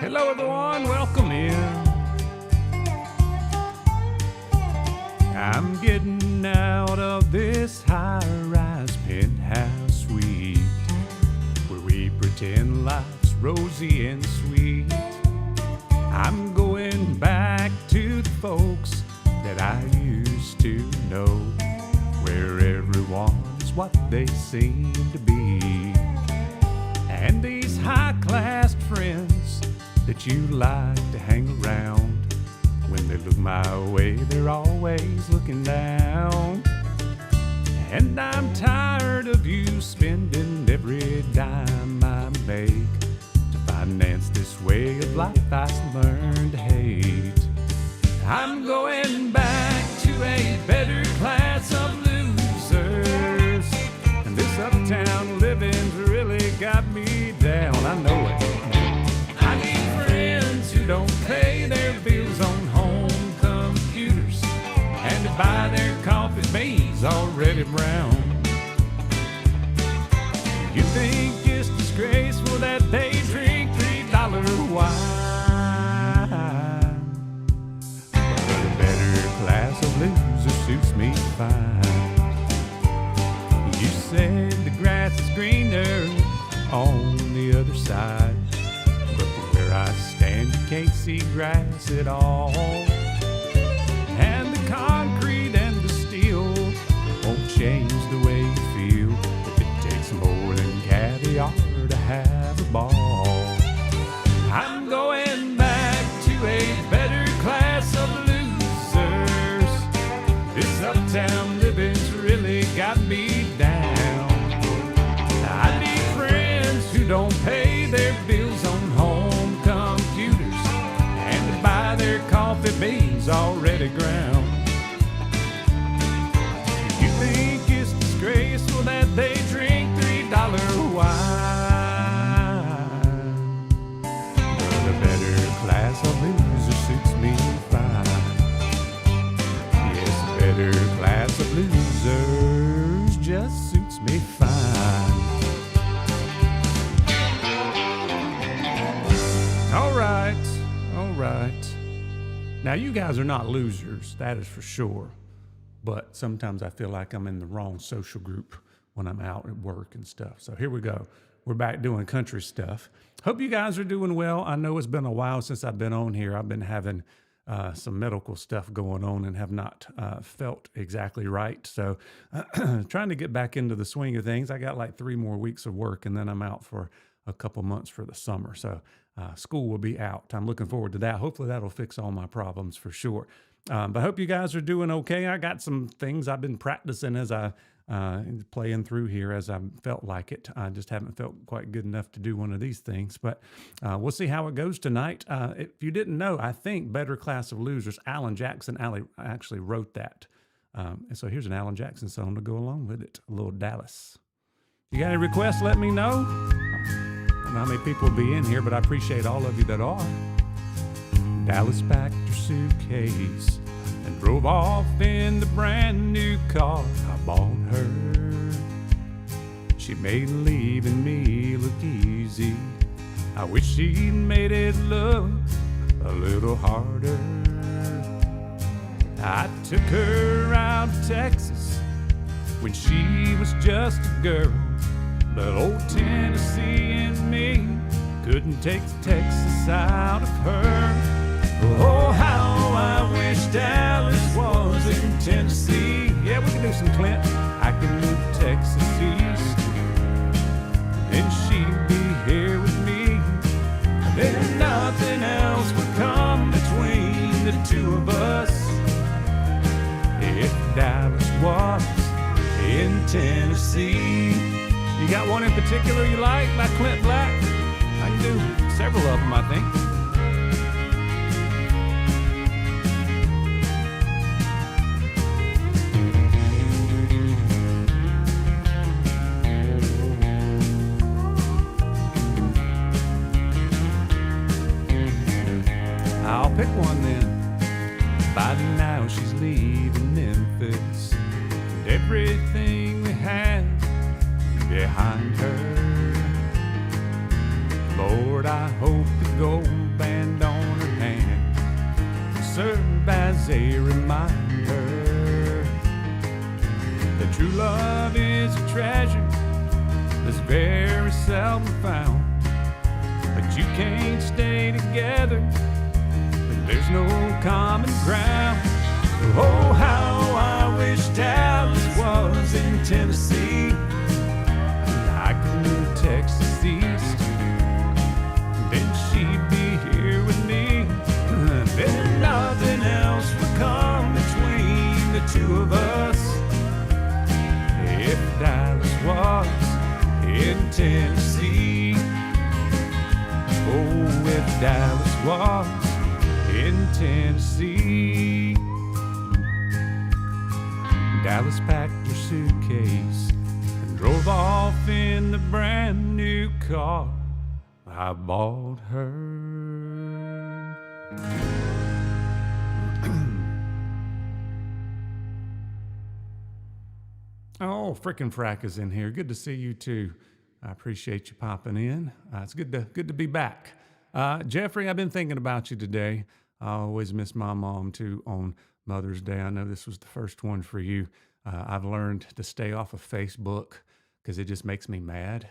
Hello everyone, welcome in. I'm getting out of this high-rise penthouse suite where we pretend life's rosy and sweet. I'm going back to the folks that I used to know, where everyone is what they seem to be. And these high-class friends that you like to hang around, when they look my way, they're always looking down. And I'm tired of you spending every dime I make to finance this way of life I learned to hate. I'm going back to a better class of losers, and this uptown living's really got me down. I know it. I need friends who don't pay their bills on home computers and to buy their coffee beans already brown. You think it's disgraceful that they drink $3 wine, but a better class of loser suits me fine. You said the grass is greener on the other side, but from where I stand you can't see grass at all. And the concrete and the steel won't change the way you feel if it takes more than caviar to have a ball. I'm going back to a better class of losers. This uptown living's really got me down. I need friends who don't pay their bills on home computers and to buy their coffee beans already ground. You think it's disgraceful that they drink $3 wine, but a better class of loser suits me fine. Yes, a better class of losers just suits me fine. All right. Now, you guys are not losers, that is for sure. But sometimes I feel like I'm in the wrong social group when I'm out at work and stuff. So here we go. We're back doing country stuff. Hope you guys are doing well. I know it's been a while since I've been on here. I've been having some medical stuff going on and have not felt exactly right. So trying to get back into the swing of things. I got like 3 more weeks of work and then I'm out for a couple months for the summer. So school will be out. I'm looking forward to that. Hopefully that'll fix all my problems for sure. But I hope you guys are doing okay. I got some things I've been practicing as I playing through here as I felt like it. I just haven't felt quite good enough to do one of these things, but we'll see how it goes tonight. If you didn't know, I think Better Class of Losers, Alan Jackson actually wrote that. And so here's an Alan Jackson song to go along with it, a little Dallas. You got any requests, let me know. I don't know how many people will be in here, but I appreciate all of you that are. Dallas packed her suitcase and drove off in the brand new car I bought her. She made leaving me look easy. I wish she'd made it look a little harder. I took her out to Texas when she was just a girl, but old Tennessee and me couldn't take Texas out of her. Oh, how I wish Dallas was in Tennessee. Yeah, we can do some Clint. I can move Texas east, and she'd be here with me. And then nothing else would come between the two of us. If Dallas was in Tennessee. You got one in particular you like by Clint Black? I can do several of them, I think. I'll pick one then. By now she's leaving Memphis, and everything we had behind her. Lord, I hope the gold a reminder that true love is a treasure that's very seldom found. But you can't stay together when there's no common ground. Oh, how I wish Dallas was in Tennessee. I could move Texas east, then she'd be here with me. Then nothing else would come between the two of us. If Dallas was in Tennessee, oh, if Dallas was in Tennessee. Dallas packed her suitcase and drove off in the brand new car I bought her. Oh, frickin' Frack is in here. Good to see you too. I appreciate you popping in. It's good to be back. Jeffrey, I've been thinking about you today. I always miss my mom too on Mother's Day. I know this was the first one for you. I've learned to stay off of Facebook because it just makes me mad.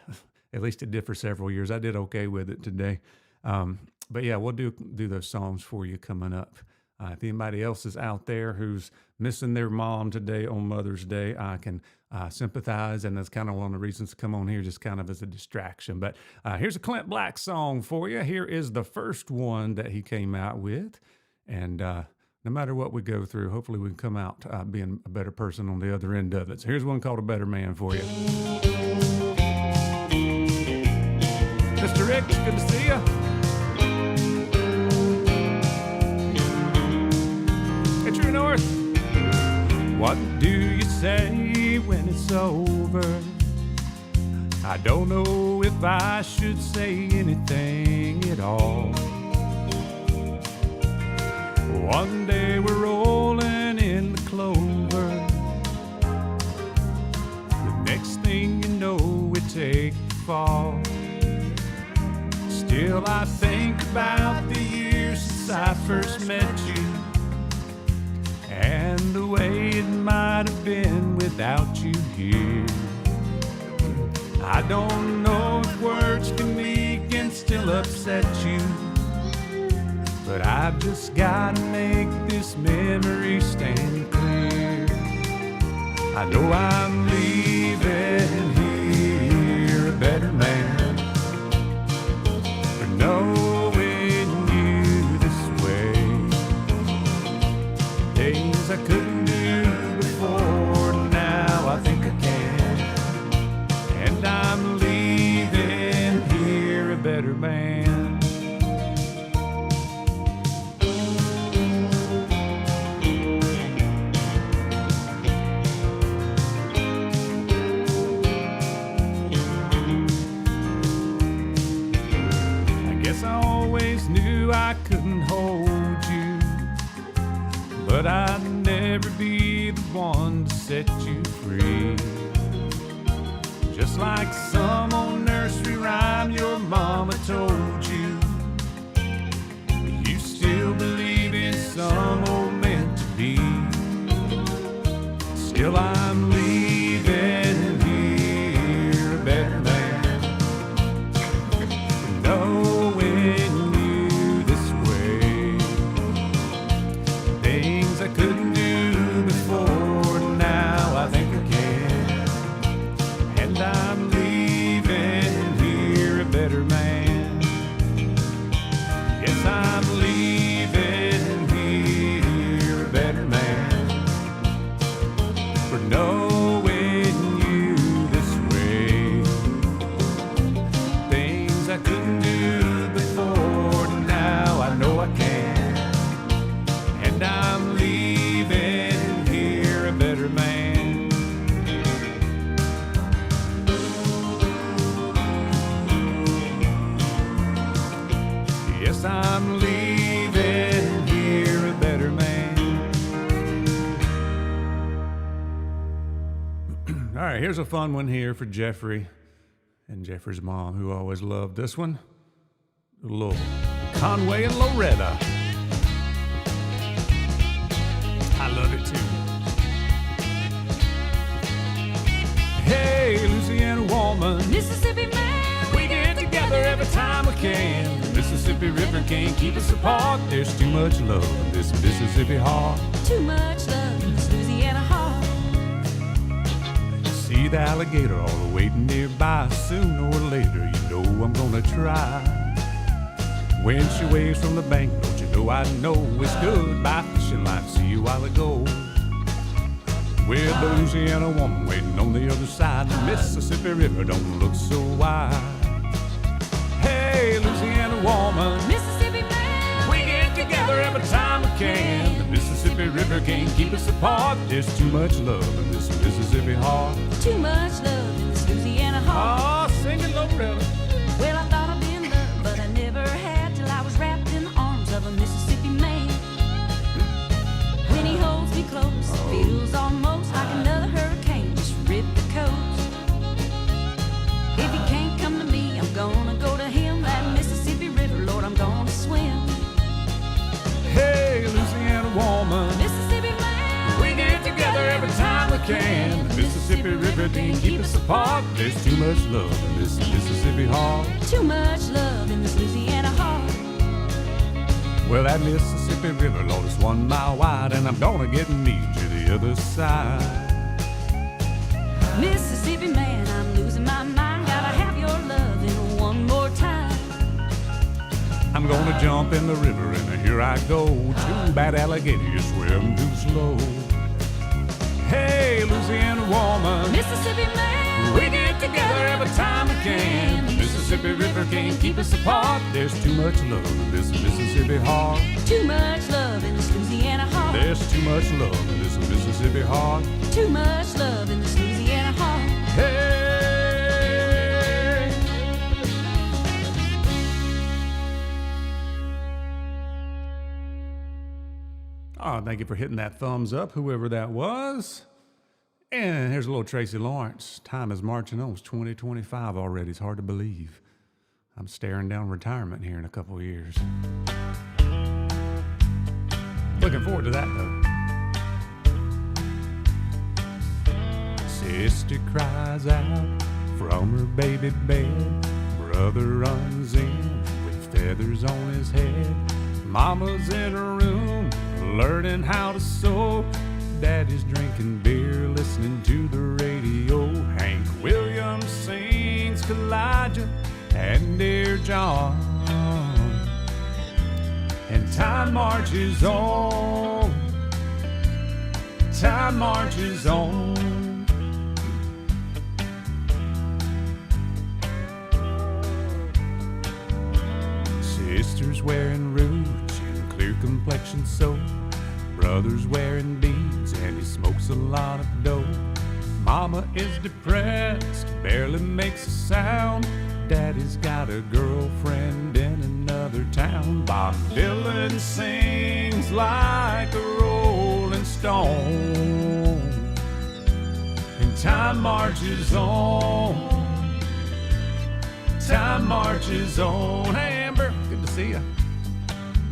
At least it did for several years. I did okay with it today. But yeah, we'll do those songs for you coming up. If anybody else is out there who's missing their mom today on Mother's Day, I can sympathize, and that's kind of one of the reasons to come on here, just kind of as a distraction. But here's a Clint Black song for you. Here is the first one that he came out with, and no matter what we go through, hopefully we can come out being a better person on the other end of it. So here's one called A Better Man for you. Mr. Rick, good to see you. True North. What do you say when it's over? I don't know if I should say anything at all. One day we're rolling in the clover. The next thing you know, we take the fall. Still I think about the years since I first met you, and the way it might have been without you here. I don't know if words can make and still upset you, but I've just gotta make this memory stand clear. I know I'm leaving here a better man for knowing you this way. Things I couldn't do before, now I think I can. And I'm leaving here a better man. I guess I always knew I couldn't hold you, but I'd never be the one to set you free. Just like some old nursery rhyme your mama told you, you still believe in some old meant to be. Still I'm leaving here a better man, knowing you this way. Things I couldn't do before, now I think I can. And I'm leaving here a better man. Yes, I'm leaving here a better man for knowing you this way. Things I couldn't do before, now I know I can. And I'm leaving here a better man. Yes, I'm leaving here a better man. All right, here's a fun one here for Jeffrey and Jeffrey's mom, who always loved this one. A little Conway and Loretta. I love it too. Hey, Louisiana woman, Mississippi man, we get together every time we can. The Mississippi River can't keep us apart. There's too much love in this Mississippi heart. too much love in this Louisiana heart. See the alligator all waiting nearby. Sooner or later, you know I'm gonna try. When she waves from the bank, don't you know I know it's good by fishing line. See you a while ago. With the Louisiana woman waiting on the other side. The Mississippi River don't look so wide. Hey, Louisiana woman, Mississippi man, we get together every time we can. The Mississippi River can't keep us apart. There's too much love in this Mississippi heart. too much love in this Louisiana heart. Oh, sing it, Loretta. Well, I thought I'd been loved, but I never had till I was wrapped in the arms of a Mississippi man. When he holds me close, it feels almost like another hurricane just ripped the coast. If he can't come to me, I'm gonna go to him. That Mississippi River, Lord, I'm gonna swim. Hey, Louisiana woman, Mississippi man, we get together every time we can. The Mississippi River can't keep us apart. There's too much love in this Mississippi heart. too much love in this Louisiana heart. Well, that Mississippi River, Lord, is 1 mile wide, and I'm gonna get and meet you the other side. Mississippi man, I'm losing my mind. Gotta have your loving one more time. I'm gonna jump in the river, and here I go. Too bad, alligator, you're swimming too slow. Hey, Louisiana woman, Mississippi man, we get together every time we can. The Mississippi River can't keep us apart. There's too much love in this Mississippi heart. too much love in this Louisiana heart. There's too much love in this Mississippi heart. Too much love in this Louisiana heart. Hey! Oh, thank you for hitting that thumbs up, whoever that was. And here's a little Tracy Lawrence. Time is marching on. It's 2025 already. It's hard to believe. I'm staring down retirement here in a couple of years. Looking forward to that, though. Sister cries out from her baby bed. Brother runs in with feathers on his head. Mama's in her room learning how to sew. Daddy's drinking beer, listening to the radio. Hank Williams sings Kalijah and Dear John. And time marches on. Time marches on. Sister's wearing rouge and clear complexion soap. Brother's wearing beads and he smokes a lot of dope. Mama is depressed, barely makes a sound. Daddy's got a girlfriend in another town. Bob Dylan sings like a rolling stone. And time marches on. Time marches on. Hey, Amber, good to see you.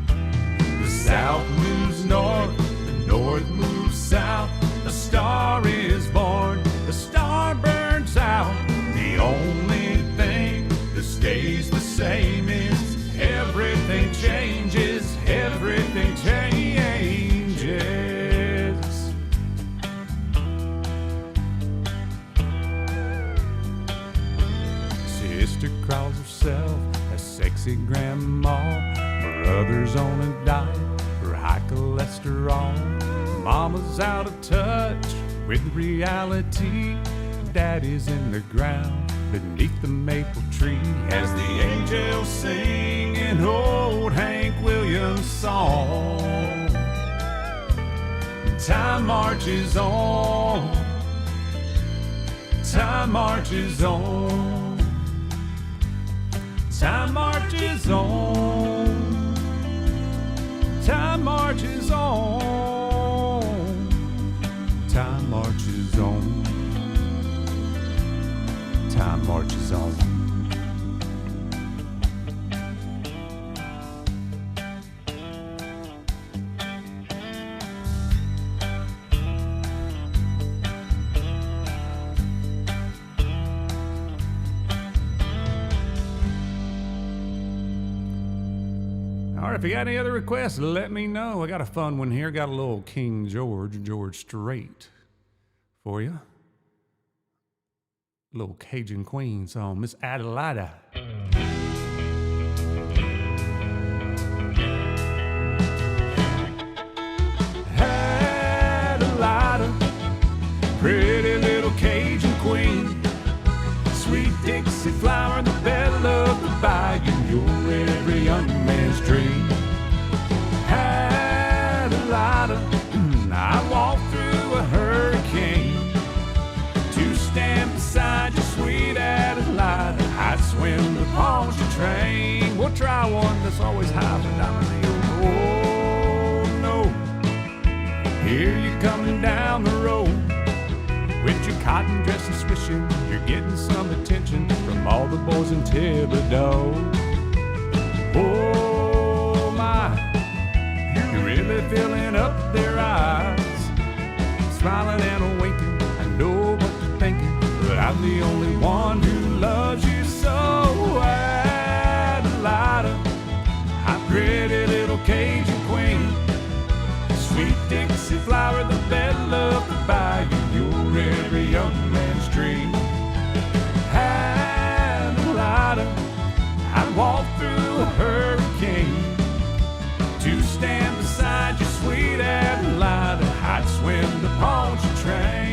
The south moves north, the north moves south. A star is born, the star burns out. The only thing that stays the same is everything changes, everything changes. Sister calls herself a sexy grandma. Brother's on a diet for high cholesterol. Mama's out of touch with reality. Daddy's in the ground beneath the maple tree as the angels sing an old Hank Williams song. Time marches on. Time marches on. Time marches on. Time marches on. Time marches on. Time marches on. if you got any other requests, let me know. I got a fun one here. Got a little King George Strait for you. A little Cajun Queen song, Miss Adelida. Adelida, pretty little Cajun Queen, sweet Dixie flower, the belle of the bayou, you're every young man's dream. Adelida, I walk through a hurricane to stand beside you, sweet Adelida. I'd swim the Poncha train. We'll try one that's always high for down the hill. Oh no, here you coming down the road with your cotton dress and swishing. You're getting some attention from all the boys in Thibodeau. Oh my, you're really filling up their eyes, smiling and winking. I know what you're thinking, but I'm the only one who loves you so. Adelida, I'm pretty little Cajun Queen, sweet Dixie flower, the belle of the bayou, you're every young man's dream. Adelida, I walk through a hurricane to stand beside you, sweet Adelida. I'd swim the Poncha train.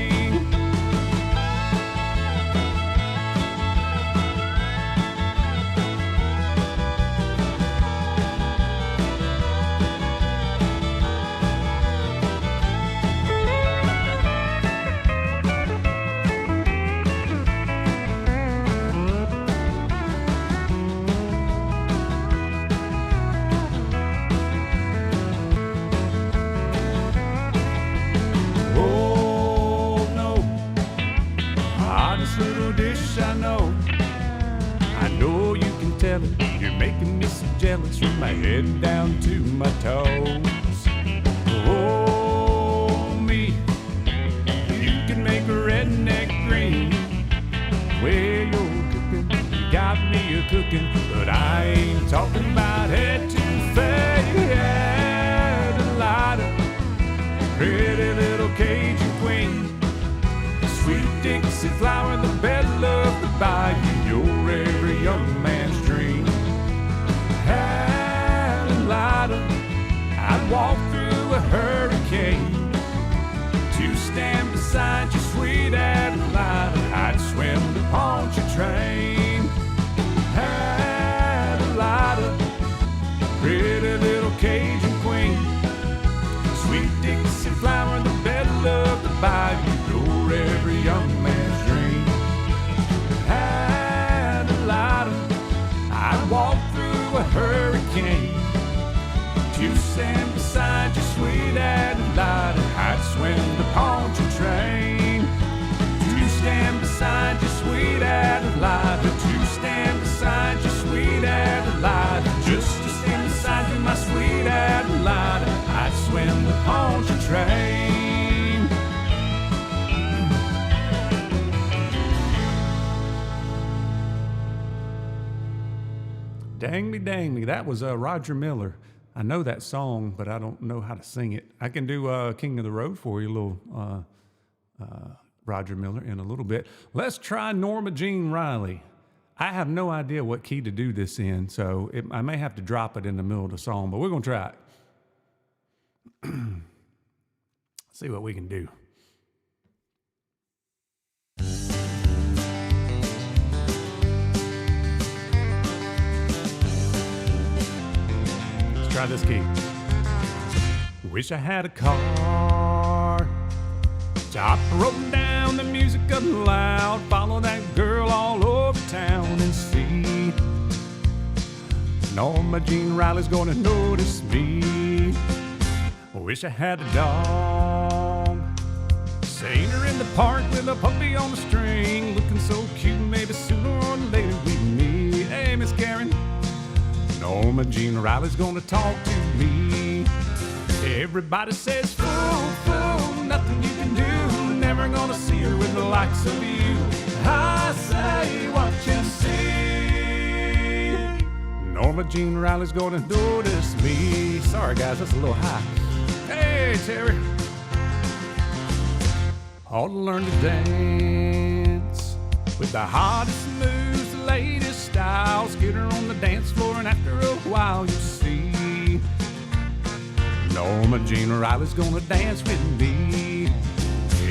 You're making me so jealous from my head down to my toes. Oh, me, you can make a redneck green. Well, you're cooking, you got me a-cooking, but I ain't talking about head to face. Adelida, pretty little Cajun Queen, sweet Dixie flower, the belle of the bayou, you're every young man's dream. Adelida, I'd walk through a hurricane to stand beside you, sweet Adelida. I'd swim the Poncha train. Adelida, pretty little Cajun Queen, sweet Dixie flower, the belle of the bayou, you're every young man's dream. Adelida, I'd walk through a hurricane to stand beside you, sweet Adelida. I'd swim the Poncha train to stand beside you, sweet Adelida. To stand beside you, sweet Adelida. Just to stand beside you, my sweet Adelida. I'd swim the Poncha train. Dang me, that was Roger Miller. I know that song, but I don't know how to sing it. I can do King of the Road for you, a little Roger Miller in a little bit. Let's try Norma Jean Riley. I have no idea what key to do this in, so I may have to drop it in the middle of the song, but we're going to try it. See what we can do. Try this key. Wish I had a car, top rolling down, the music up loud, follow that girl all over town and see Norma Jean Riley's gonna notice me. Wish I had a dog, seen her in the park with a puppy on the string, looking so cute, maybe sooner or later we meet. Hey, Miss Karen, Norma Jean Riley's gonna talk to me. Everybody says, fool, fool, nothing you can do, never gonna see her with the likes of you. I say what you see. Norma Norma Jean Riley's gonna notice me. Sorry guys, that's a little high. Hey Terry. Ought to learn to dance with the hottest moves, the latest styles. Get her on the dance floor and after a while you see Norma Jean Riley's gonna dance with me.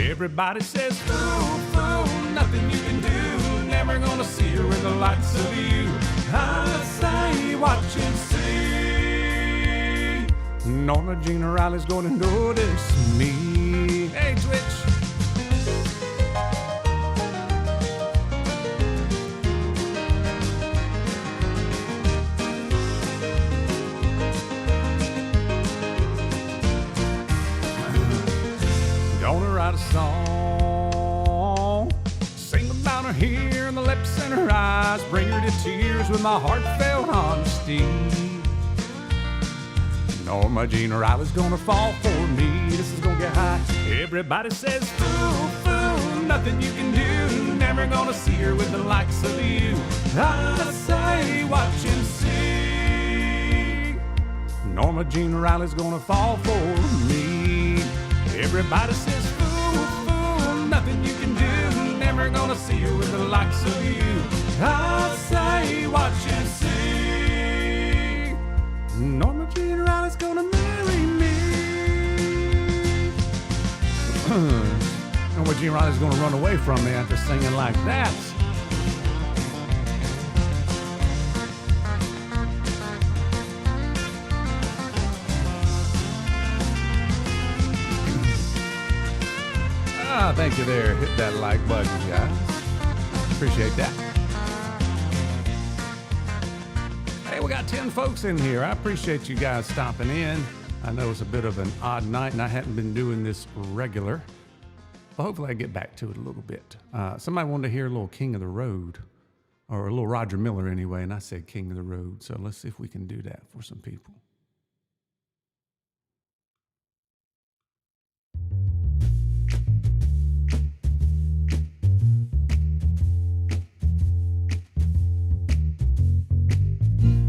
Everybody says, fool, fool, nothing you can do. Never gonna see her in the lights of you. I say, watch and see. Norma Jean Riley's gonna notice me. Hey, Twitch. Gonna write a song, sing about her hair and the lips and her eyes, bring her to tears with my heartfelt honesty. Norma Jean Riley's gonna fall for me. This is gonna get high. Everybody says, fool, fool, nothing you can do. Never gonna see her with the likes of you. I say, watch and see. Norma Jean Riley's gonna fall for me. Everybody says, fool, fool, nothing you can do. Never gonna see her with the likes of you. I say, watch and see. Norma Jean Riley's gonna marry me. Norma Jean Riley's gonna run away from me after singing like that. Thank you there. Hit that like button, guys. Appreciate that. Hey, we got 10 folks in here. I appreciate you guys stopping in. I know it's a bit of an odd night, and I hadn't been doing this regular. But hopefully I get back to it a little bit. Somebody wanted to hear a little King of the Road, or a little Roger Miller anyway, and I said King of the Road. So let's see if we can do that for some people.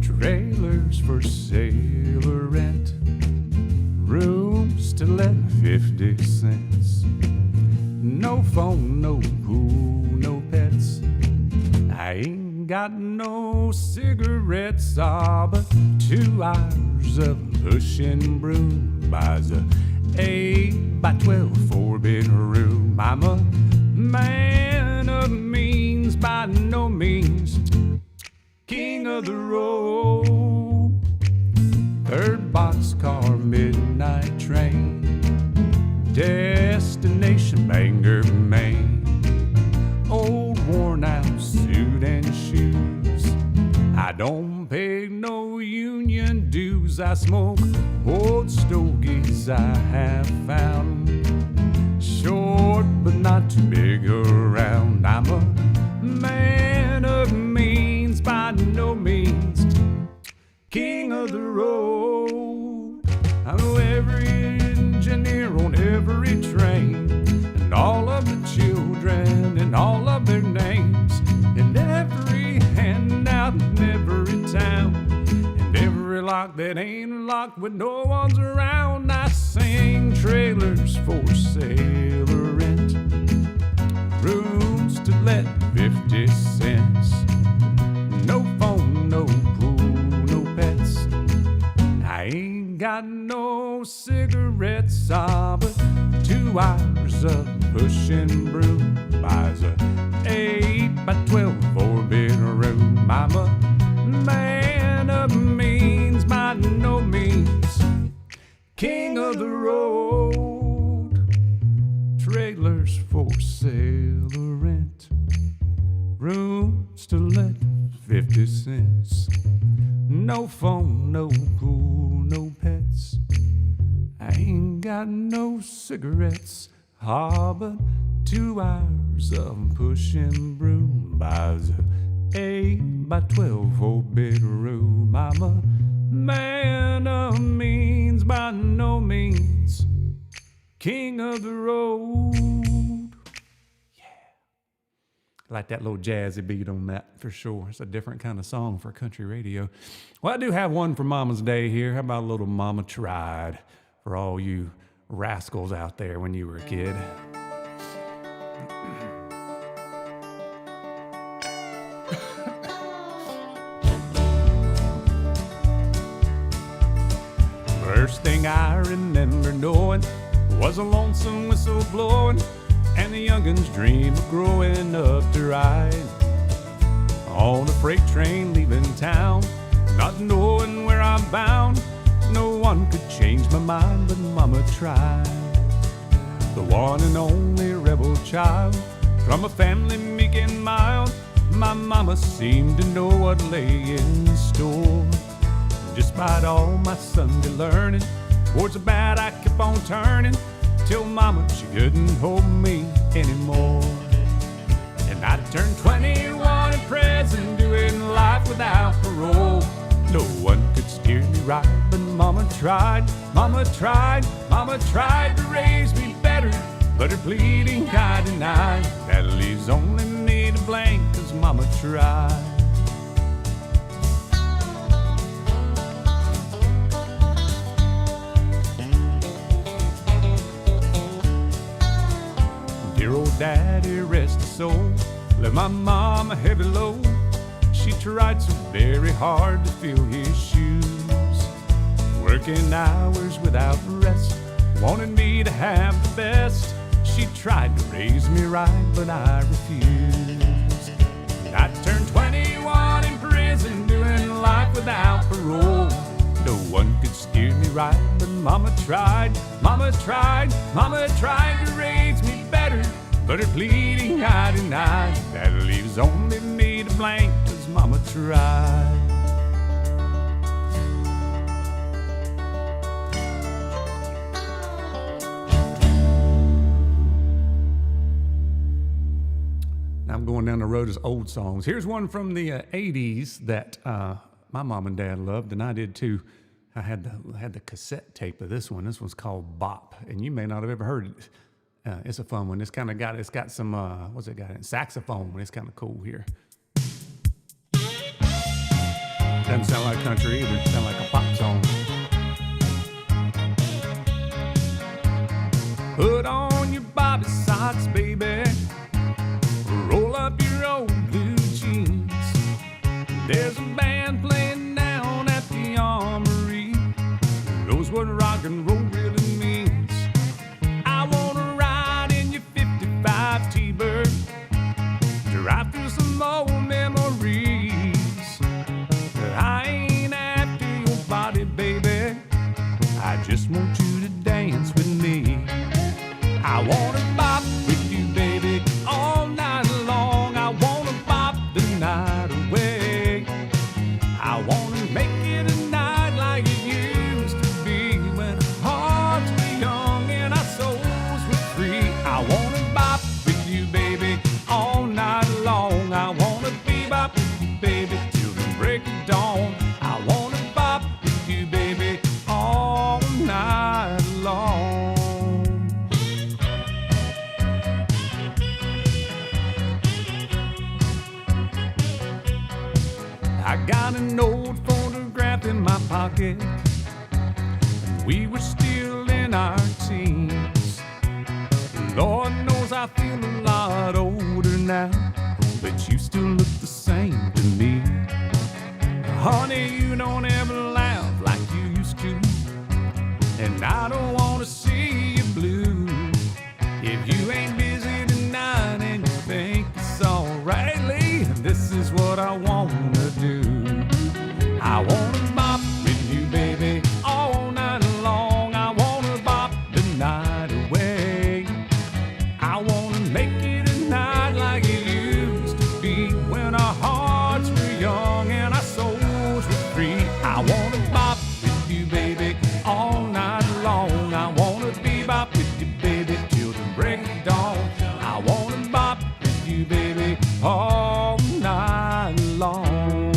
Trailers for sale or rent, rooms to let 50 cents. No phone, no pool, no pets. I ain't got no cigarettes, but 2 hours of pushing broom buys a 8 by 12 4-bedroom. I'm a man of means, by no means king of the road. 3rd boxcar, midnight train, destination Bangor, Maine. Old worn out suit and shoes. I don't pay no union dues. I smoke old stogies I have found, short but not too big around. I'm a man of means, by no means king of the road. I know every engineer on every train, and all of the children and all of their names, and every handout in every town, and every lock that ain't locked when no one's around. I sing trailers for sale or rent, rooms to let 50 cents. No phone, no pool, no pets. I ain't got no cigarettes, but 2 hours of pushing broom buys a 8 by 12 4-bedroom. I'm a man of means, by no means king of the road. Trailers for sale or rent, rooms to let 50 cents. No phone, no pool, no pets. I ain't got no cigarettes, but 2 hours of pushing broom buys a 8 by 12 4-bedroom. I'm a man of means, by no means king of the road. like that little jazzy beat on that for sure. It's a different kind of song for country radio. Well, I do have one for Mama's Day here. How about a little Mama Tried for all you rascals out there when you were a kid? First thing I remember knowing was a lonesome whistle blowing and the young'un's dream of growing up to ride on a freight train leaving town, not knowing where I'm bound. No one could change my mind, but Mama tried. The one and only rebel child from a family meek and mild, my mama seemed to know what lay in store. Despite all my Sunday learning, towards the bad I kept on turning, till Mama, she couldn't hold me anymore. And I turned 21 in prison, doing life without parole. No one could steer me right, but Mama tried, Mama tried, Mama tried to raise me better, but her pleading I denied. That leaves only me to blame, 'cause Mama tried. Dear old daddy, rest his soul, left my mom a heavy load. She tried so very hard to fill his shoes, working hours without rest, wanted me to have the best. She tried to raise me right, but I refused. And I turned 21 in prison, doing life without parole. No one could steer me right, but Mama tried, Mama tried, Mama tried to raise me better, but her pleading I denied. That leaves only me to blame, 'cause Mama tried. Now I'm going down the road as old songs. Here's one from the 80s that my mom and dad loved, and I did too. I had the cassette tape of this one. This one's called Bop, and you may not have ever heard it. It's a fun one. It's got some what's it got? Saxophone. It's kind of cool here. Doesn't sound like country either. It sounds like a pop song. Put on your bobby socks, baby. Roll up your old blue jeans. There's a band playing down at the Armory. Who knows what rock and roll really means? I wanna ride in your 55 T-Bird, drive through some old memories. I ain't after your body, baby. I just want you to dance with me. I wanna bop with you, baby, all night long. I wanna bop the night away. I wanna make it a night like it used to be, when our hearts were young and our souls were free. I wanna bop with you, baby, all night long. I wanna bebop with you, baby, till the break of dawn. I wanna bop with you, baby, all night long. I got an old photograph in my pocket, and we were still in our teens. Lord knows I feel a lot older now, but you still look the same to me. Honey, you don't ever laugh like you used to, and I don't want to see you blue. If you ain't busy tonight and you think it's alright, Lee, this is what I wanna do. I wanna bop with you, baby, all night long. I wanna bop the night away. I wanna make it a night like it used to be, when our hearts were young and our souls were free. I wanna bop with you, baby, all night long. I wanna bebop with you, baby, till the break of dawn. I wanna bop with you, baby, all night long.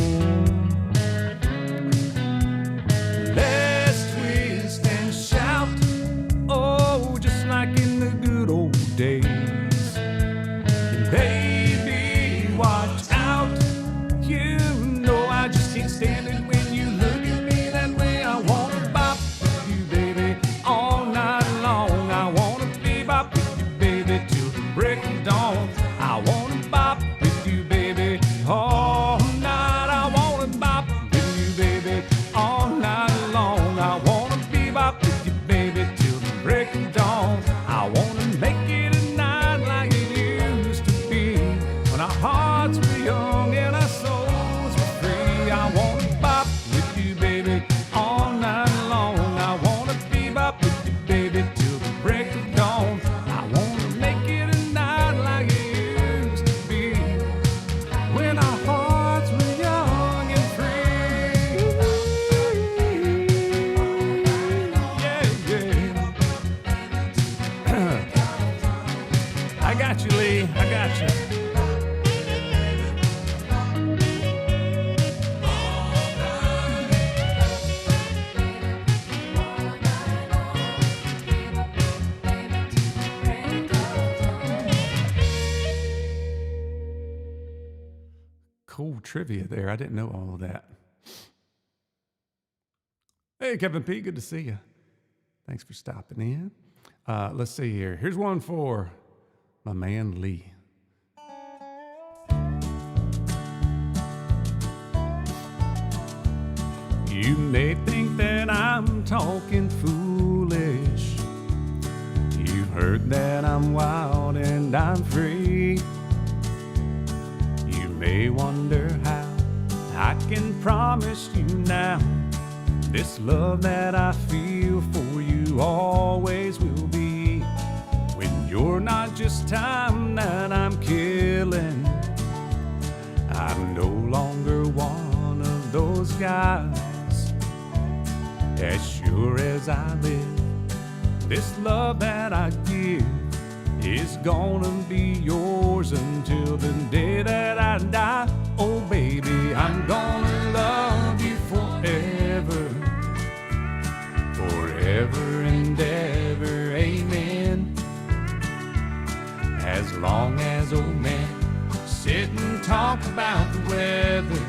cool trivia there. I didn't know all of that. Hey, Kevin P., good to see you. Thanks for stopping in. Let's see here. Here's one for my man Lee. You may think that I'm talking foolish. You've heard that I'm wild and I'm free. You may wonder how I can promise you now this love that I feel for you always will be. When you're not just time that I'm killing, I'm no longer one of those guys. As sure as I live, this love that I give is gonna be yours until the day that I die. Oh baby, I'm gonna love you forever, forever and ever, amen. As long as old men sit and talk about the weather,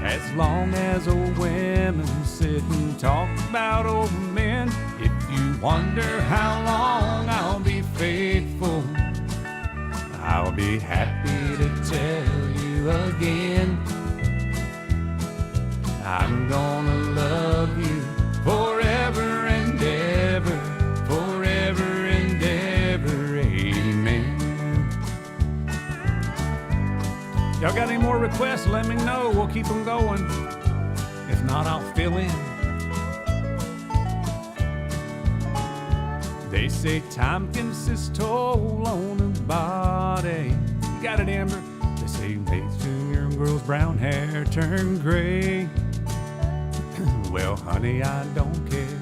as long as old women sit and talk about old men. If you wonder how long I'll be faithful, I'll be happy to tell you again. I'm gonna love you forever and ever, forever and ever, amen. Y'all got any more requests? Let me know. We'll keep them going. If not, I'll fill in. They say time can insist toll on a body. You got it, Amber. They say makes a young girl's brown hair turn gray. Well, honey, I don't care.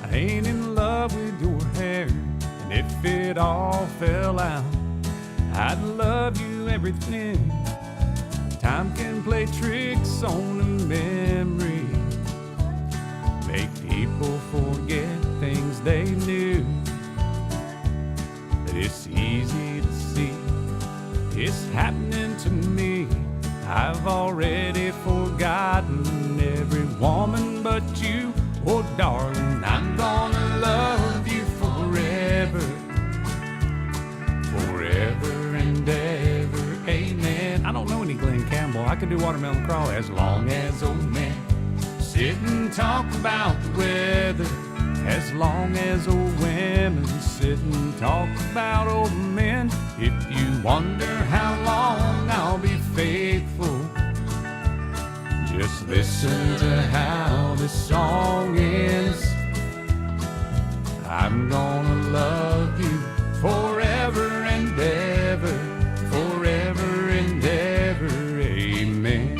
I ain't in love with your hair. And if it all fell out, I'd love you everything. Time can play tricks on a memory, make people forget things they knew. But it's easy to see it's happening to me. I've already forgotten every woman but you. Oh darling, I'm gonna love you forever, forever and ever, amen. I don't know any Glenn Campbell. I can do Watermelon Crawl. As long as old men sit and talk about the weather, as long as old women sit and talk about old men. If you wonder how long I'll be faithful, just listen to how this song ends. I'm gonna love you forever and ever, forever and ever, amen.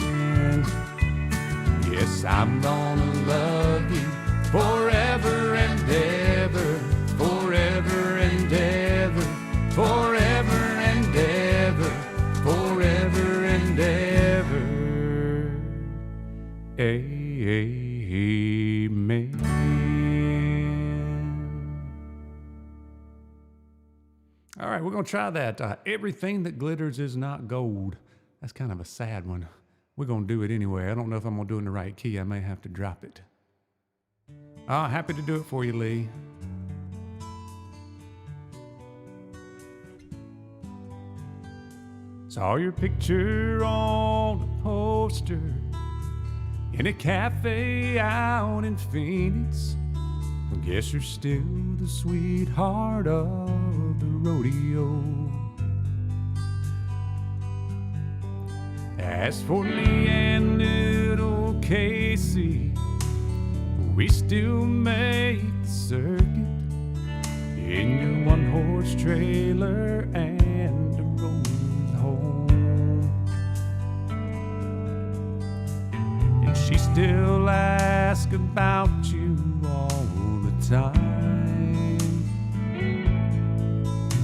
Yes, I'm gonna love you forever and ever, forever and ever, forever and ever, forever and ever, amen. All right, we're going to try that. Everything that glitters is not gold. That's kind of a sad one. We're going to do it anyway. I don't know if I'm going to do it in the right key. I may have to drop it. Happy to do it for you, Lee. Saw your picture on a poster in a cafe out in Phoenix. I guess you're still the sweetheart of the rodeo. As for me and little Casey, we still make the circuit in your one-horse trailer and a rolling home. And she still asks about you all the time.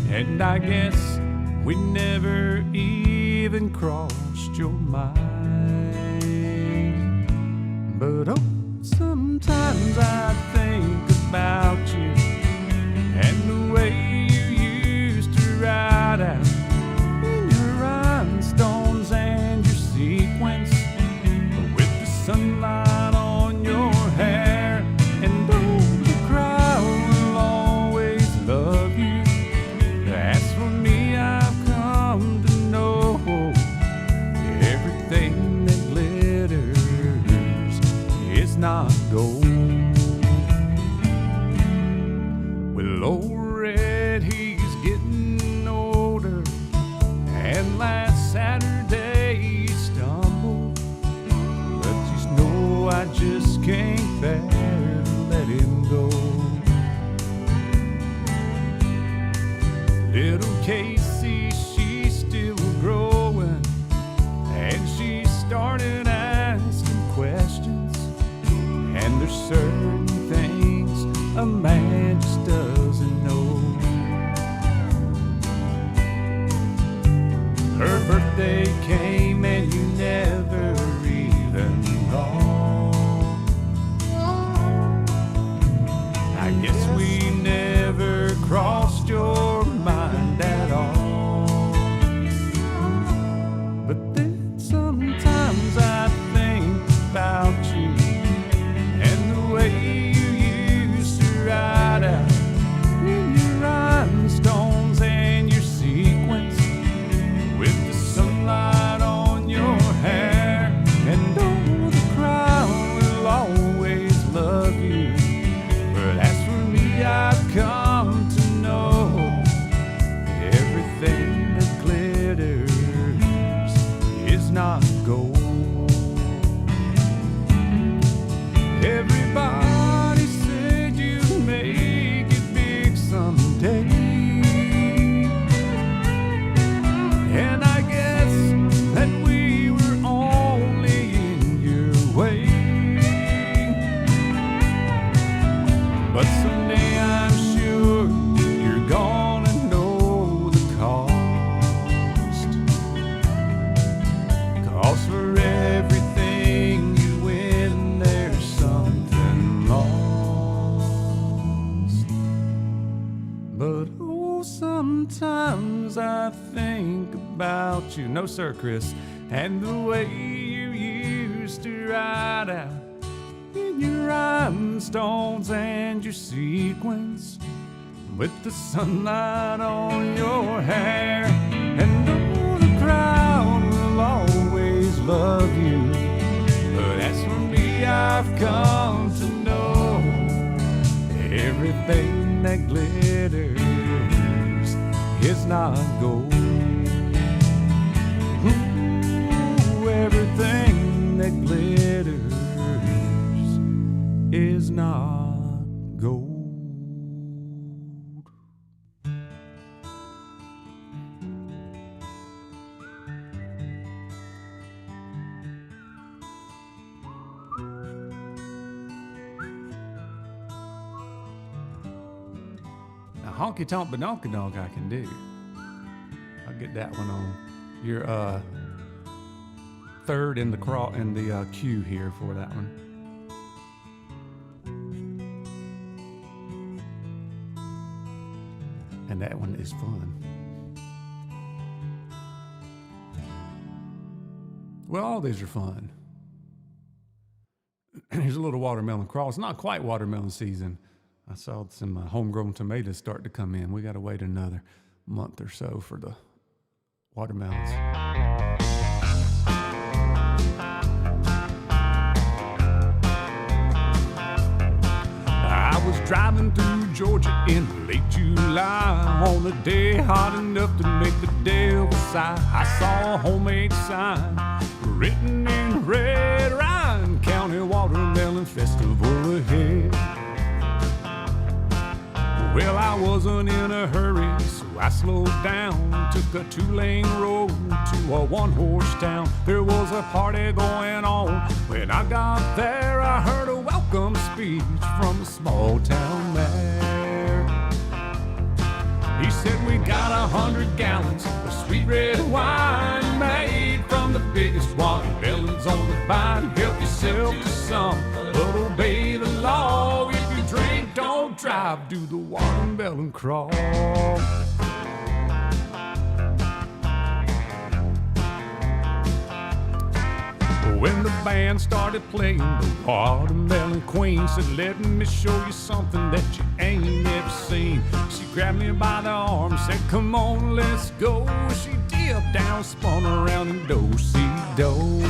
And I guess we never even crossed your mind. But oh, sometimes I think about you and the way you used to ride out in your rhinestones and your sequins gold. Well, old Red, he's getting older, and last Saturday he stumbled. But just know I just can't bear to let him go. Little Casey, she's still growing, and she started asking questions. And there's certain things a man just doesn't know. Her birthday came and you never even called. I guess we never crossed your mind at all. But then sometimes I think about you and the way you used to ride out in your rhinestones and your sequins, with the sunlight on your hair. And oh, the crowd will always love you. But as for me, I've come to know everything that glitters is not gold. Everybody said you'd make it big someday, and I guess that we were only in your way. But someday I'm sure you're gonna know the cost. 'Cause for everything you win, there's something lost. But oh, sometimes I think about you. No, sir, Chris. And the way you used to ride out in your rhinestones and your sequins, with the sunlight on your hair. And oh, the crowd will always love you. But as for me, I've come to know everything that glitters is not gold. Ooh, everything that glitters is not gold. Now, honky tonk badonka donk I can do. I'll get that one on your third in the queue here for that one. And that one is fun. Well, all these are fun. Here's a little watermelon crawl. It's not quite watermelon season. I saw some homegrown tomatoes start to come in. We got to wait another month or so for the watermelons. I was driving through Georgia in late July on a day hot enough to make the devil sigh. I saw a homemade sign written in red, Ryan County Watermelon Festival ahead. Well, I wasn't in a hurry, so I slowed down, took a 2-lane road to a 1-horse town. There was a party going on. When I got there, I heard a welcome speech from the small town mayor. He said, we got 100 gallons of sweet red wine made from the biggest watermelons on the vine. Help yourself to some, but obey the law. If you drink, don't drive, do the watermelon crawl. When the band started playing, the Watermelon Queen said, let me show you something that you ain't never seen. She grabbed me by the arm, said, come on, let's go. She dipped down, spun around and do-si-do.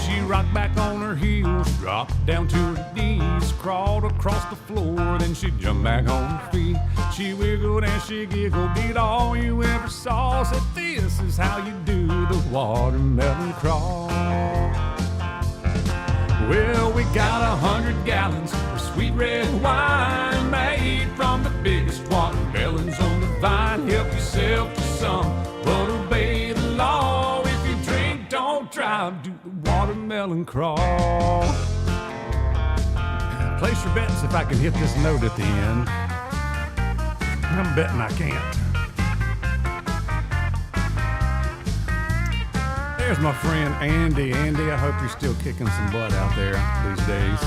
She rocked back on her heels, dropped down to her knees, crawled across the floor, then she jumped back on her feet. She wiggled and she giggled, beat all you ever saw. Said, this is how you do the watermelon crawl. Well, we got 100 gallons of sweet red wine made from the biggest watermelons on the vine. Help yourself to some, but obey the law. If you drink, don't drive, do the watermelon crawl. Place your bets if I can hit this note at the end. I'm betting I can't. There's my friend Andy. Andy, I hope you're still kicking some butt out there these days.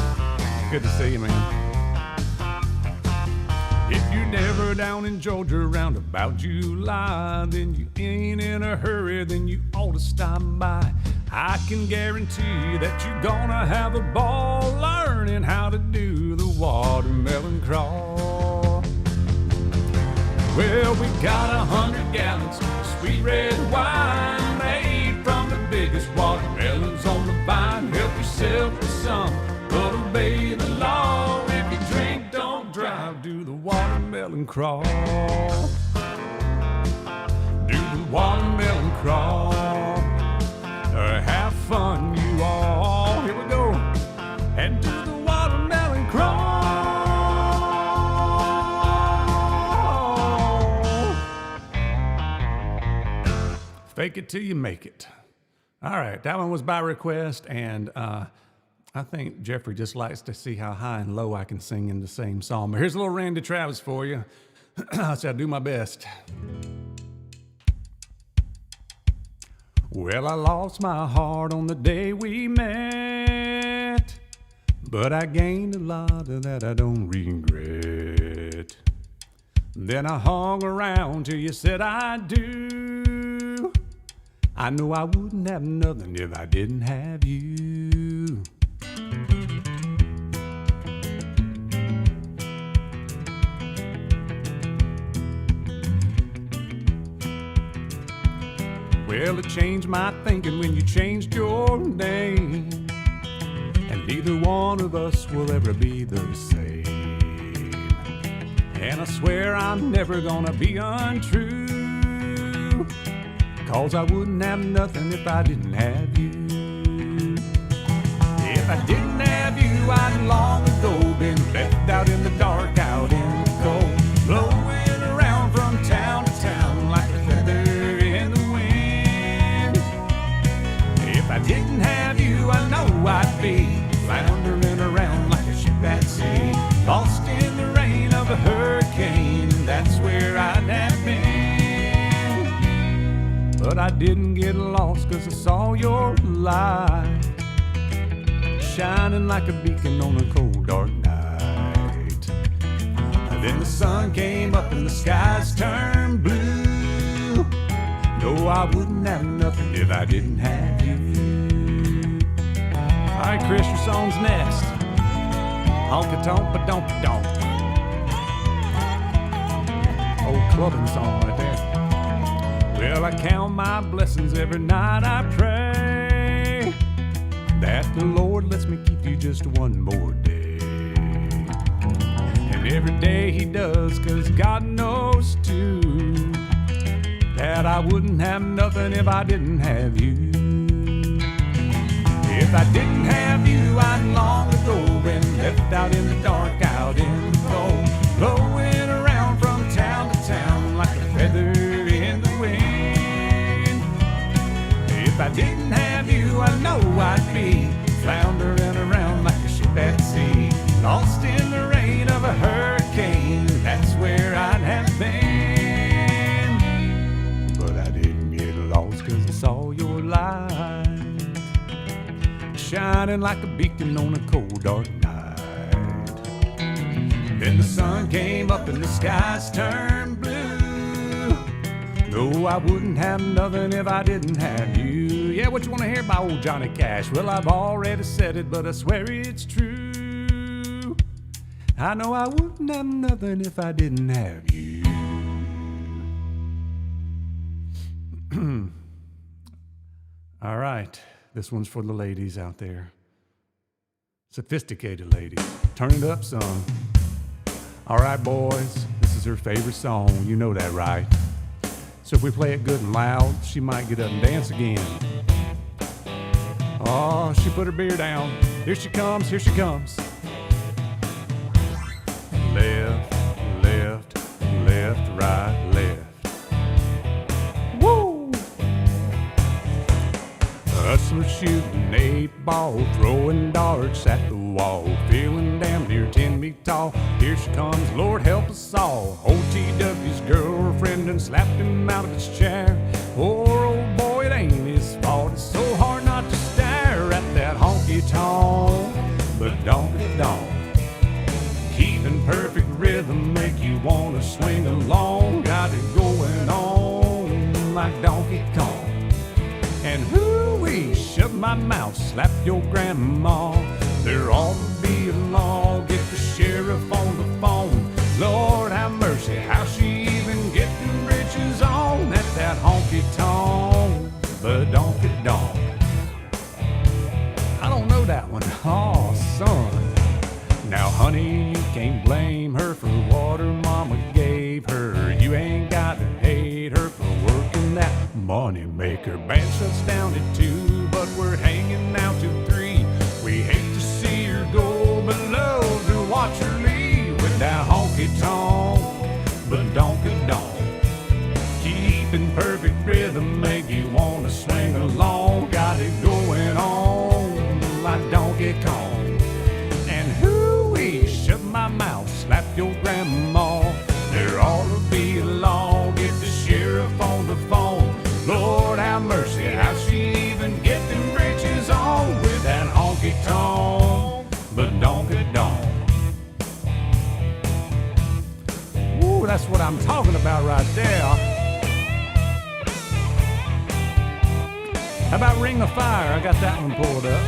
Good to see you, man. If you're never down in Georgia around about July, then you ain't in a hurry, then you ought to stop by. I can guarantee that you're gonna have a ball learning how to do the watermelon crawl. Well, we got 100 gallons of sweet red wine made from the biggest watermelons on the vine. Help yourself to some, but obey the law. If you drink, don't drive, do the watermelon crawl. Do the watermelon crawl. Have fun, you all. Here we go. And do the watermelon crawl. Fake it till you make it. All right, that one was by request, and I think Jeffrey just likes to see how high and low I can sing in the same song. But here's a little Randy Travis for you. So I'll do my best. Well, I lost my heart on the day we met, but I gained a lot of that I don't regret. Then I hung around till you said I do. I know I wouldn't have nothing if I didn't have you. Well, it changed my thinking when you changed your name, and neither one of us will ever be the same. And I swear I'm never gonna be untrue, 'cause I wouldn't have nothing if I didn't have you. If I didn't have you, I'd long ago been left out in the dark, out in the cold, blowing around from town to town like a feather in the wind. If I didn't have you, I know I'd be floundering around like a ship at sea, lost in the rain of a hurricane, and that's where I'd have been. But I didn't get lost 'cause I saw your light shining like a beacon on a cold, dark night. And then the sun came up and the skies turned blue. No, I wouldn't have nothing if I didn't have you. All right, Chris, your song's next. Honky-tonk, but don't. Old clubbing song right there. Well, I count my blessings every night. I pray that the Lord lets me keep you just one more day. And every day he does, 'cause God knows too that I wouldn't have nothing if I didn't have you. If I didn't have you, I'd long ago been left out in the dark, out in the cold, blowing around from town to town like a feather in the wind. If I didn't have you, I know I'd be floundering around like a ship at sea, lost in the rain of a hurricane. That's where I'd have been. But I didn't get lost 'cause I saw your light shining like a beacon on a cold, dark night. Then the sun came up and the skies turned blue. No, I wouldn't have nothing if I didn't have you. Yeah, what you want to hear about old Johnny Cash? Well, I've already said it, but I swear it's true. I know I wouldn't have nothing if I didn't have you. All right. This one's for the ladies out there. Sophisticated ladies. Turn it up, son. All right, boys. This is her favorite song. You know that, right? So if we play it good and loud, she might get up and dance again. Oh, she put her beer down. Here she comes, here she comes. Left, left, left, right, left. Woo! Hustler shooting 8-ball, throwing darts at the wall, feeling damn near 10 feet tall. Here she comes, Lord help us all. OTW's girlfriend and slapped him out of his chair. Poor old boy, it ain't his fault. It's so hard not to stare at that honky-tonk, but donky-donk. Keeping perfect rhythm make you wanna swing along. Got it going on like Donkey Kong. And hoo-wee, shut my mouth, slap your grandma. There ought to be a law, get the sheriff on the phone. Lord have mercy, how she even get them britches on at that honky-tonk, but donky-donk. I don't know that one. Oh, son. Now, honey, you can't blame her for what her mama gave her. You ain't got to hate her for working that money maker. Band shuts down at 2, but we're hanging out till 3. We hate to see her go below to watch her leave with that honky-tonk, but donky-donk. Keeping perfect rhythm make you wanna swing along. Got it going on like Donkey Kong. Shut my mouth, slap your grandma. There ought to be a law, get the sheriff on the phone. Lord have mercy, how she even get them britches on with that honky-tonk, but donky-donk. Ooh, that's what I'm talking about right there. How about Ring of Fire? I got that one pulled up.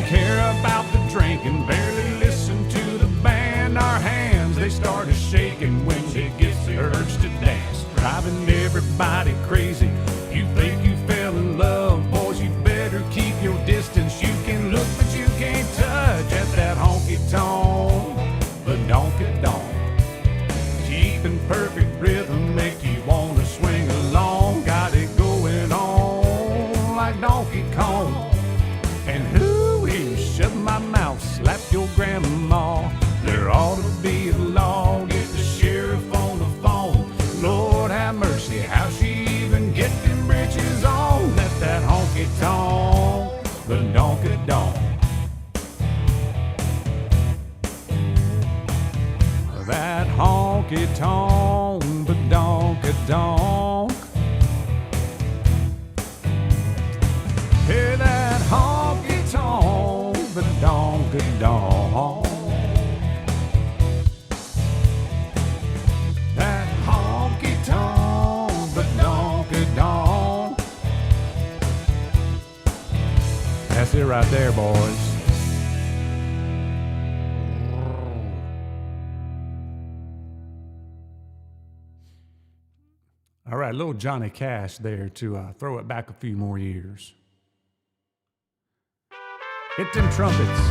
Care about the drinking, barely listen to the band. Our hands, they started shaking when it gets the urge to dance. Driving everybody crazy. You think you fell in love, boys, you better keep your distance. You can look, but you can't touch at that honky-tonk, but donky-donk. Keeping perfect rhythm make you wanna swing along. Got it going on like Donkey Kong. And shut my mouth, slap your grandma. There ought to be a law, get the sheriff on the phone. Lord have mercy, how she even get them britches on at that honky-tonk, but donky-donk. That honky-tonk, but donky-donk. Hey, that honky-tonk, but donky-donk. That honky-tonk, but donky-donk. That's it right there, boys. All right, little Johnny Cash there to throw it back a few more years. Hit them trumpets.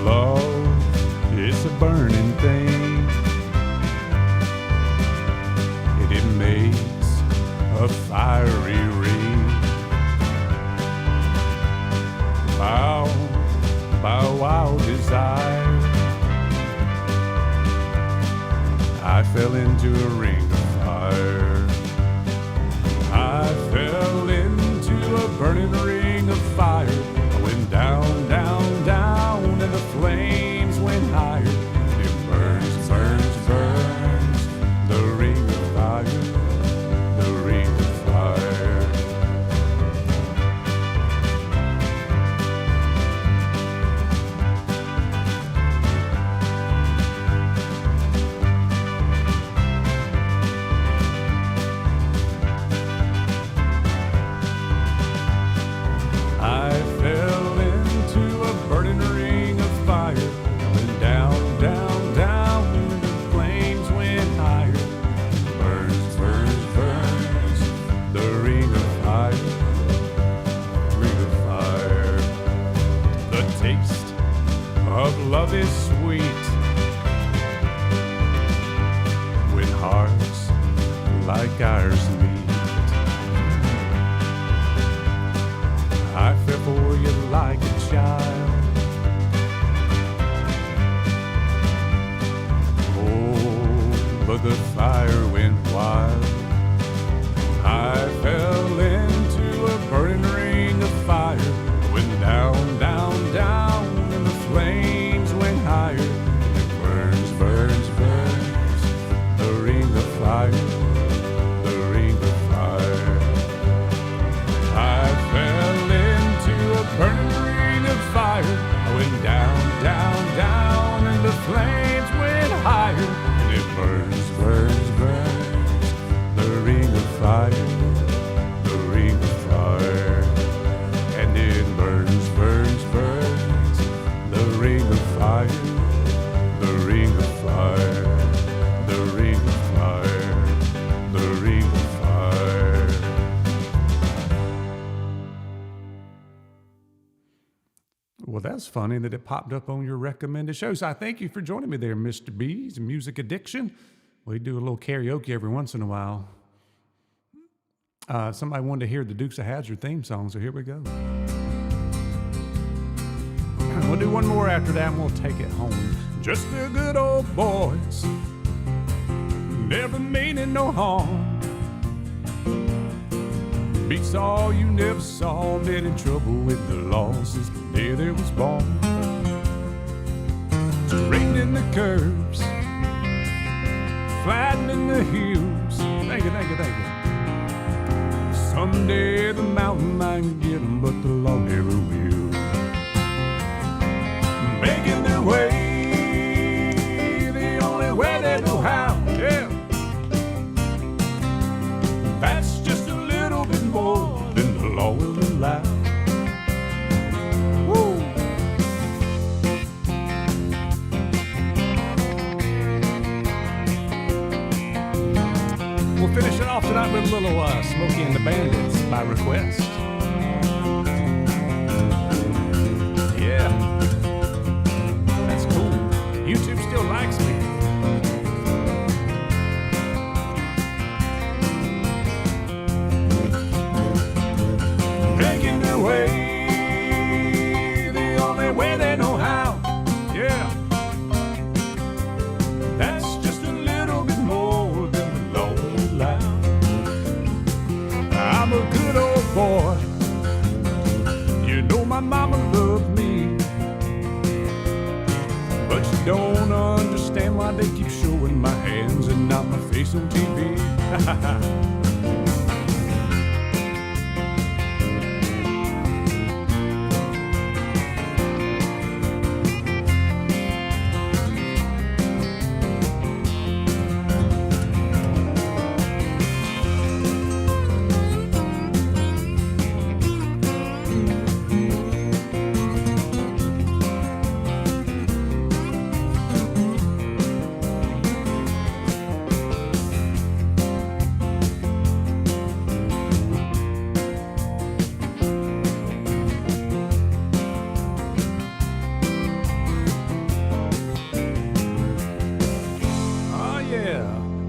Love is a burning thing. It makes a fiery ring. Bound by wild desire, I fell into a ring of fire. Well, that's funny that it popped up on your recommended show. So I thank you for joining me there, Mr. B's Music Addiction. We do a little karaoke every once in a while. Somebody wanted to hear the Dukes of Hazzard theme song, so here we go. We'll do one more after that, and we'll take it home. Just the good old boys, never meaning no harm. Beats all you never saw, been in trouble with the law since the day they was born. Straightening the curves, flattening the hills. Thank you, thank you, thank you. Someday the mountain might get them, but the law never will. Making their way the only way they know how, yeah. That's just a little bit more than the law will allow. Woo. We'll finish it off tonight with a little Smokey and the Bandits by request. Yeah. That's cool. YouTube still likes me. Making their way the only way they know how, yeah. That's just a little bit more than the law will allow. I'm a good old boy, you know my mama loved me, but you don't understand why they keep showing my hands and not my face on TV.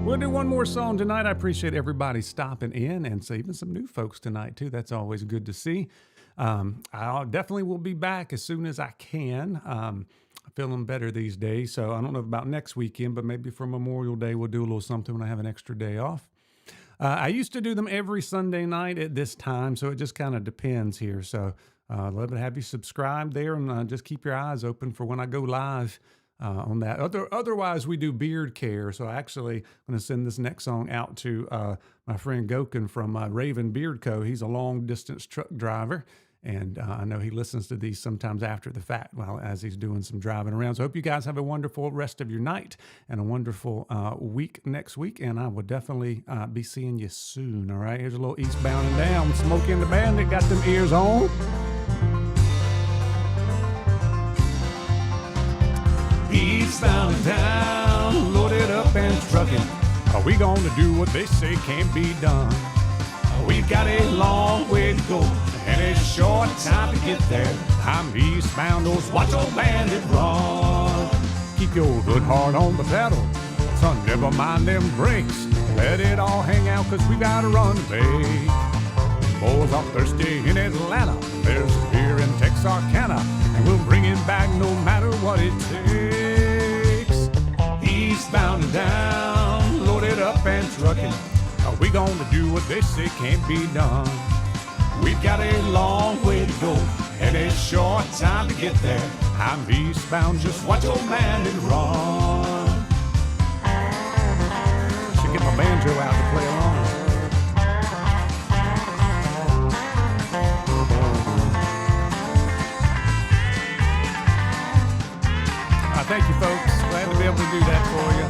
We'll do one more song tonight. I appreciate everybody stopping in and even some new folks tonight too. That's always good to see. I definitely will be back as soon as I can. I'm feeling better these days, so I don't know about next weekend, but maybe for Memorial Day we'll do a little something when I have an extra day off. I used to do them every Sunday night at this time, so it just kind of depends here. So I'd love to have you subscribe there and just keep your eyes open for when I go live on that. Otherwise, we do beard care. So I actually going to send this next song out to my friend Gokin from Raven Beard Co. He's a long distance truck driver. And I know he listens to these sometimes after the fact, as he's doing some driving around. So I hope you guys have a wonderful rest of your night and a wonderful week next week. And I will definitely be seeing you soon. All right. Here's a little Eastbound and Down. Smokey and the Bandit got them ears on. Eastbound and down, loaded up and trucking. Are we going to do what they say can't be done? We've got a long way to go and a short time to get there. I'm eastbound, watch old bandit run. Keep your good heart on the pedal, son, never mind them brakes. Let it all hang out, cause we gotta run late. Boys are thirsty in Atlanta, there's beer in Texarkana, and we'll bring it back no matter what it takes. Eastbound and down, loaded up and trucking. Are we gonna do what they say can't be done? We've got a long way to go and a short time to get there. I'm eastbound, just watch old man and run. Should get my banjo out to play along. Thank you, folks. Glad to be able to do that for you.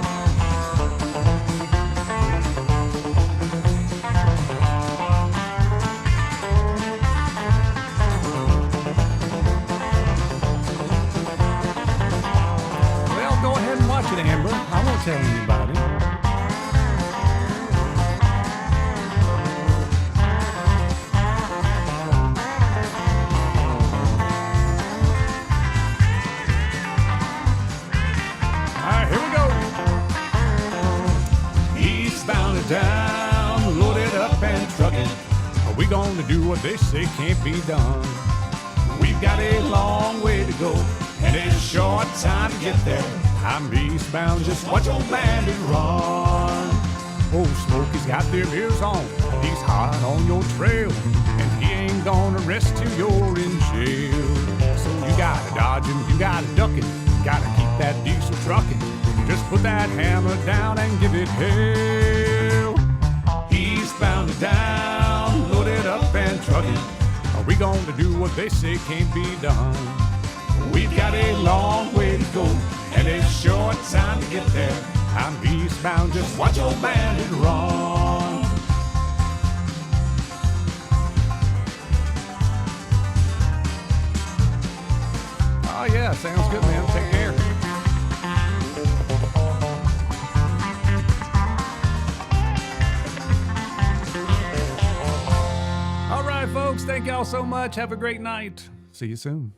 Well, go ahead and watch it, Amber. I won't tell anybody. gonna do what they say can't be done. We've got a long way to go, and a short time to get there. I'm eastbound, just watch old bandit run. Old Smokey's got them ears on, he's hot on your trail, and he ain't gonna rest till you're in jail. So you gotta dodge him, you gotta duck it, gotta keep that diesel trucking. Just put that hammer down and give it hell. Eastbound and down, load it up and truck it. Are we gonna do what they say can't be done? We've got a long way to go, and a short time to get there. I'm eastbound, just watch old bandit run. Oh yeah, sounds good, man. Take care. All right, folks, thank y'all so much. Have a great night. See you soon.